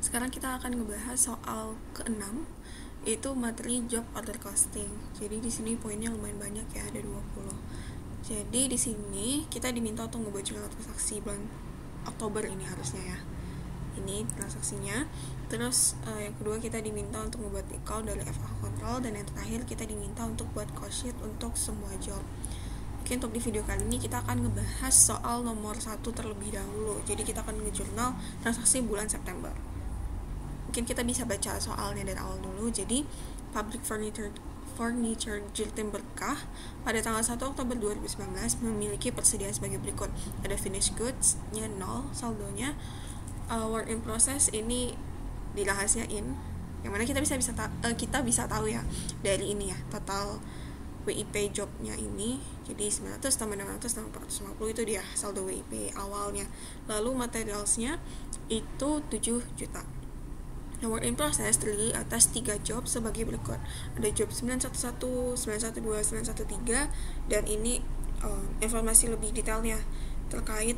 Sekarang kita akan ngebahas soal ke-6, yaitu materi job order costing. Jadi di sini poinnya lumayan banyak ya, ada 20. Jadi di sini kita diminta untuk ngebuat jurnal transaksi bulan Oktober ini harusnya ya. Ini transaksinya. Terus yang kedua kita diminta untuk membuat account dari FH Control, dan yang terakhir kita diminta untuk buat cost sheet untuk semua job. Oke, untuk di video kali ini kita akan ngebahas soal nomor 1 terlebih dahulu. Jadi kita akan ngejurnal transaksi bulan September. Mungkin kita bisa baca soalnya dari awal dulu. Jadi Public Furniture Jiltim Berkah pada tanggal 1 Oktober 2019 memiliki persediaan sebagai berikut. Ada finished goods nya 0 saldonya, work in process ini dirahasiain, yang mana kita bisa tahu ya dari ini ya, total WIP jobnya ini. Jadi 900 tambah 600 tambah 450 itu dia saldo WIP awalnya. Lalu materialsnya itu 7 juta. Work in process terdiri atas 3 job sebagai berikut. Ada job 911, 912, 913, dan ini informasi lebih detailnya terkait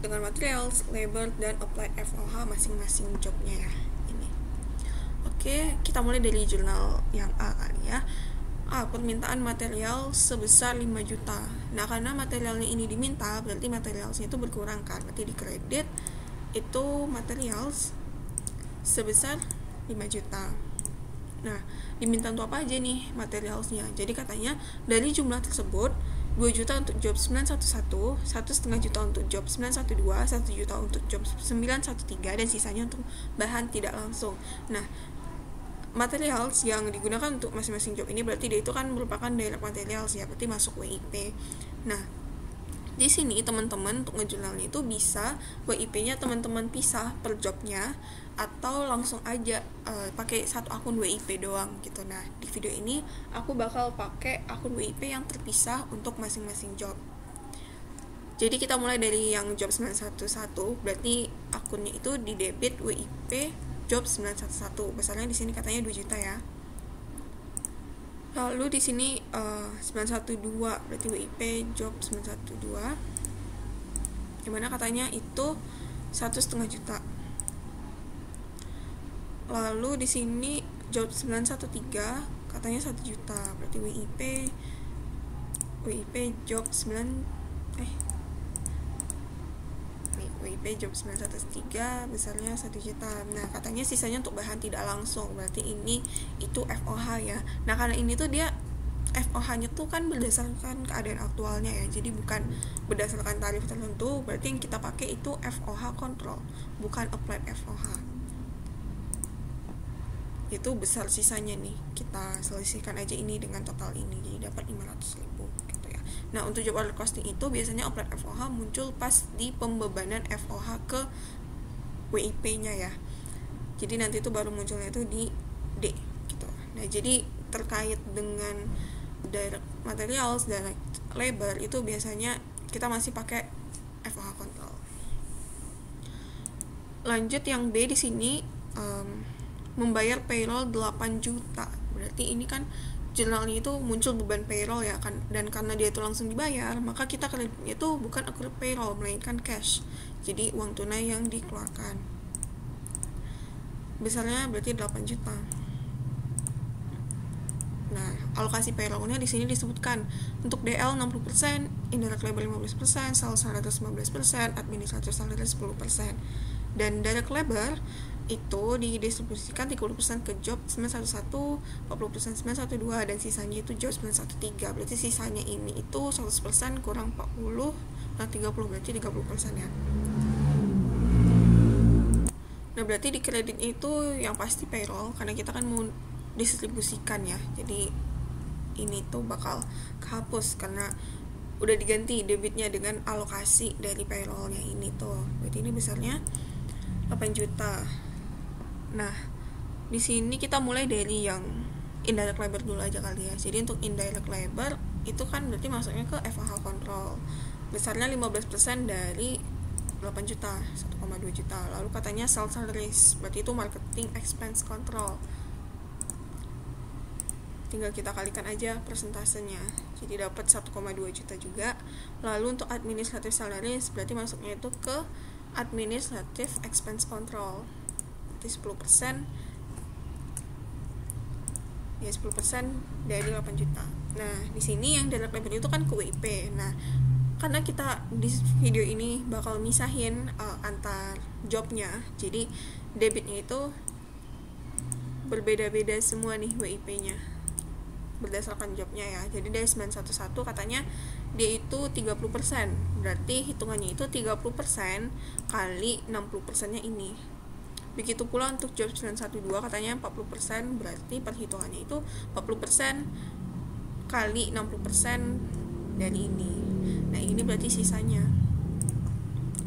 dengan materials, labor, dan applied FOH masing-masing jobnya ya. Ini. Oke, kita mulai dari jurnal yang A kali ya. Permintaan material sebesar 5 juta. Nah, karena materialnya ini diminta, berarti materialsnya itu berkurang kan. Berarti di kredit itu materials sebesar 5 juta. Nah, diminta untuk apa aja nih materialsnya? Jadi katanya dari jumlah tersebut 2 juta untuk job 911, 1,5 juta untuk job 912, 1 juta untuk job 913, dan sisanya untuk bahan tidak langsung. Nah, materials yang digunakan untuk masing-masing job ini berarti dia itu kan merupakan direct materials ya, berarti masuk WIP. Nah, di sini teman-teman untuk ngejurnalnya itu bisa WIP-nya teman-teman pisah per jobnya, atau langsung aja pakai satu akun WIP doang gitu. Nah, di video ini aku bakal pakai akun WIP yang terpisah untuk masing-masing job. Jadi kita mulai dari yang job 911, berarti akunnya itu di debit WIP job 911. Besarnya di sini katanya 2 juta ya. Lalu di sini 912 berarti WIP job 912, dimana katanya itu 1,5 juta. Lalu di sini job 913 katanya 1 juta, berarti WIP job 913 besarnya 1 juta. Nah, katanya sisanya untuk bahan tidak langsung, berarti ini itu FOH ya. Nah, karena ini tuh dia FOH-nya tuh kan berdasarkan keadaan aktualnya ya, jadi bukan berdasarkan tarif tertentu. Berarti yang kita pakai itu FOH control, bukan applied FOH. Itu besar sisanya nih, kita selisihkan aja ini dengan total ini, jadi dapat 500.000 gitu ya. Nah, untuk job order costing itu biasanya applied FOH muncul pas di pembebanan FOH ke WIP-nya ya. Jadi nanti itu baru munculnya itu di D gitu. Nah, jadi terkait dengan direct materials dan labor itu biasanya kita masih pakai FOH control. Lanjut yang B di sini, membayar payroll 8 juta. Berarti ini kan jurnalnya itu muncul beban payroll ya kan, dan karena dia itu langsung dibayar, maka kita kreditnya itu bukan accrued payroll melainkan cash. Jadi uang tunai yang dikeluarkan. Besarnya berarti 8 juta. Nah, alokasi payrollnya di sini disebutkan untuk DL 60%, indirect labor 15%, sales salaries 15%, administrative salaries 10%. Dan direct labor itu didistribusikan 30% ke job 911, 40% 912, dan sisanya itu job 913. Berarti sisanya ini itu 100% kurang 40, nah 30, berarti 30% ya. Nah, berarti di kredit itu yang pasti payroll, karena kita kan mau distribusikan ya. Jadi ini tuh bakal kehapus karena udah diganti debitnya dengan alokasi dari payrollnya ini tuh. Berarti ini besarnya 8 juta. Nah, di sini kita mulai dari yang indirect labor dulu aja kali ya. Jadi untuk indirect labor itu kan berarti masuknya ke FOH control. Besarnya 15% dari 8 juta, 1,2 juta. Lalu katanya sales salaries, berarti itu marketing expense control. Tinggal kita kalikan aja persentasenya. Jadi dapat 1,2 juta juga. Lalu untuk administrative salaries berarti masuknya itu ke administrative expense control. berarti 10% ya 10% dari 8 juta. Nah, di sini yang direct debit itu kan ke WIP. Nah, karena kita di video ini bakal misahin antar jobnya, jadi debitnya itu berbeda-beda semua nih WIP-nya berdasarkan jobnya ya. Jadi dari 911 katanya dia itu 30%, berarti hitungannya itu 30% kali 60%-nya ini. Begitu pula untuk job 912 katanya 40%, berarti perhitungannya itu 40% kali 60% dari ini. Nah, ini berarti sisanya.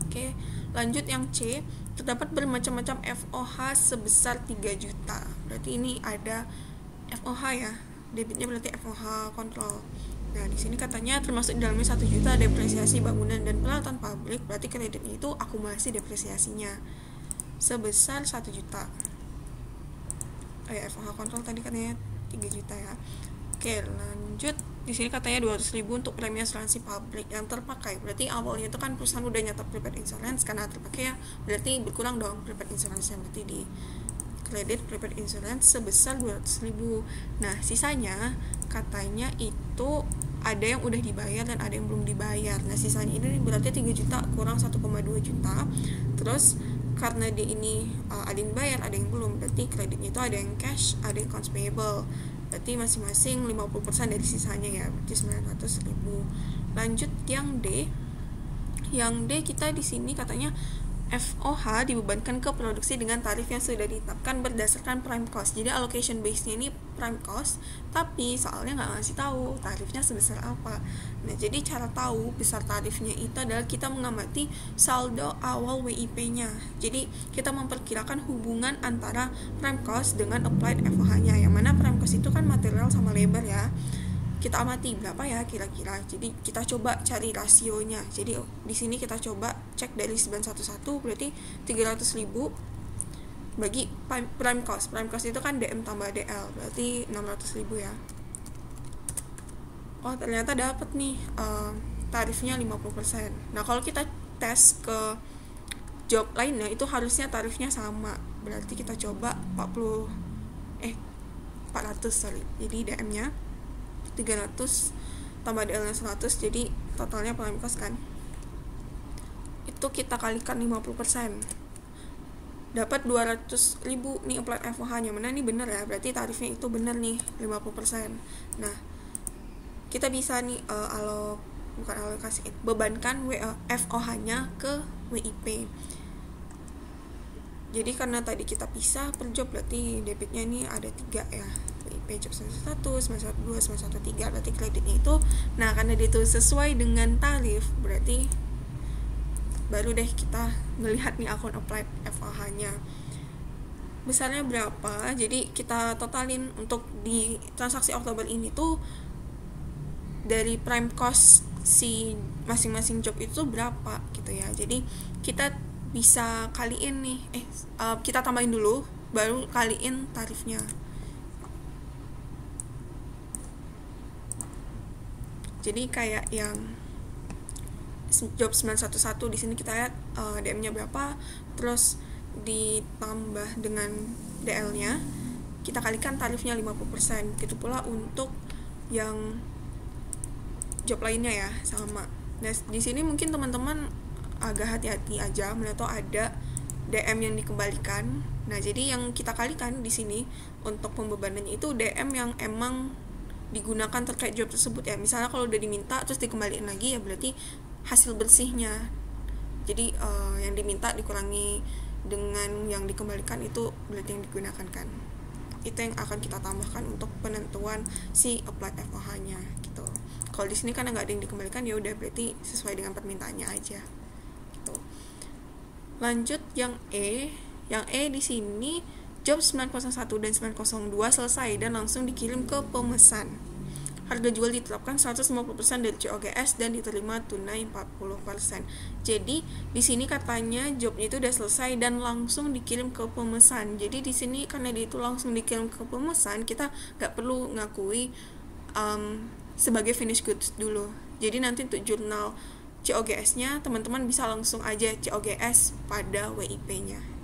Oke, lanjut yang C, terdapat bermacam-macam FOH sebesar 3 juta. Berarti ini ada FOH ya. Debitnya berarti FOH kontrol. Nah, di sini katanya termasuk di dalamnya 1 juta depresiasi bangunan dan peralatan pabrik, berarti kreditnya itu akumulasi depresiasinya sebesar 1 juta. FOH kontrol tadi katanya 3 juta ya. Oke, lanjut. Di sini katanya 200.000 untuk premi asuransi pabrik yang terpakai. Berarti awalnya itu kan perusahaan udah nyetor prepaid insurance, karena terpakai ya, berarti berkurang dong prepaid insurance-nya, berarti di kredit prepaid insurance sebesar 200.000. Nah, sisanya katanya itu ada yang udah dibayar dan ada yang belum dibayar. Nah, sisanya ini berarti 3 juta kurang 1,2 juta. Terus karena dia ini ada yang bayar, ada yang belum, berarti kreditnya itu ada yang cash, ada yang accounts payable. Berarti masing-masing 50% dari sisanya ya, berarti 900.000. Lanjut yang D. Yang D kita di sini katanya FOH dibebankan ke produksi dengan tarif yang sudah ditetapkan berdasarkan prime cost. Jadi allocation base-nya ini prime cost, tapi soalnya nggak ngasih tahu tarifnya sebesar apa. Nah, jadi cara tahu besar tarifnya itu adalah kita mengamati saldo awal WIP-nya. Jadi kita memperkirakan hubungan antara prime cost dengan applied FOH-nya. Yang mana prime cost itu kan material sama labor ya. Kita amati berapa ya kira-kira. Jadi kita coba cari rasionya. Jadi di sini kita coba cek dari 911 berarti 300.000 bagi prime cost. Prime cost itu kan DM tambah DL, berarti 600.000 ya. Oh, ternyata dapat nih tarifnya 50%. Nah, kalau kita tes ke job lainnya itu harusnya tarifnya sama. Berarti kita coba 400 sorry. Jadi DM-nya 300 tambah DL-nya 100, jadi totalnya prime cost kan. Itu kita kalikan 50%. Dapat 200.000 nih applied FOH-nya. Mana nih bener ya? Berarti tarifnya itu bener nih 50%. Nah, kita bisa nih alokasi bebankan FOH-nya ke WIP. Jadi karena tadi kita pisah per job, berarti debitnya nih ada 3 ya. WIP job 1, 912, 913, berarti kreditnya itu. Nah, karena dia itu sesuai dengan tarif, berarti baru deh kita melihat nih akun applied FOH-nya besarnya berapa. Jadi kita totalin untuk di transaksi Oktober ini tuh dari prime cost si masing-masing job itu berapa gitu ya. Jadi kita bisa kaliin nih kita tambahin dulu baru kaliin tarifnya. Jadi kayak yang job 911 di sini kita lihat DM-nya berapa, terus ditambah dengan DL-nya, kita kalikan tarifnya 50%. Gitu pula untuk yang job lainnya ya, sama. Nah, di sini mungkin teman-teman agak hati-hati aja melihat ada DM yang dikembalikan. Nah, jadi yang kita kalikan di sini untuk pembebanannya itu DM yang emang digunakan terkait job tersebut ya. Misalnya kalau udah diminta terus dikembaliin lagi ya berarti hasil bersihnya. Jadi yang diminta dikurangi dengan yang dikembalikan itu berarti yang digunakan kan. Itu yang akan kita tambahkan untuk penentuan si applied FOH-nya gitu. Kalau di sini kan nggak ada yang dikembalikan, ya udah berarti sesuai dengan permintaannya aja. Gitu. Lanjut yang E. Yang E di sini job 901 dan 902 selesai dan langsung dikirim ke pemesan. Harga jual ditetapkan 150% dari COGS dan diterima tunai 40%. Jadi di sini katanya jobnya itu udah selesai dan langsung dikirim ke pemesan. Jadi di sini karena dia itu langsung dikirim ke pemesan, kita nggak perlu ngakui sebagai finished goods dulu. Jadi nanti untuk jurnal COGS-nya teman-teman bisa langsung aja COGS pada WIP-nya.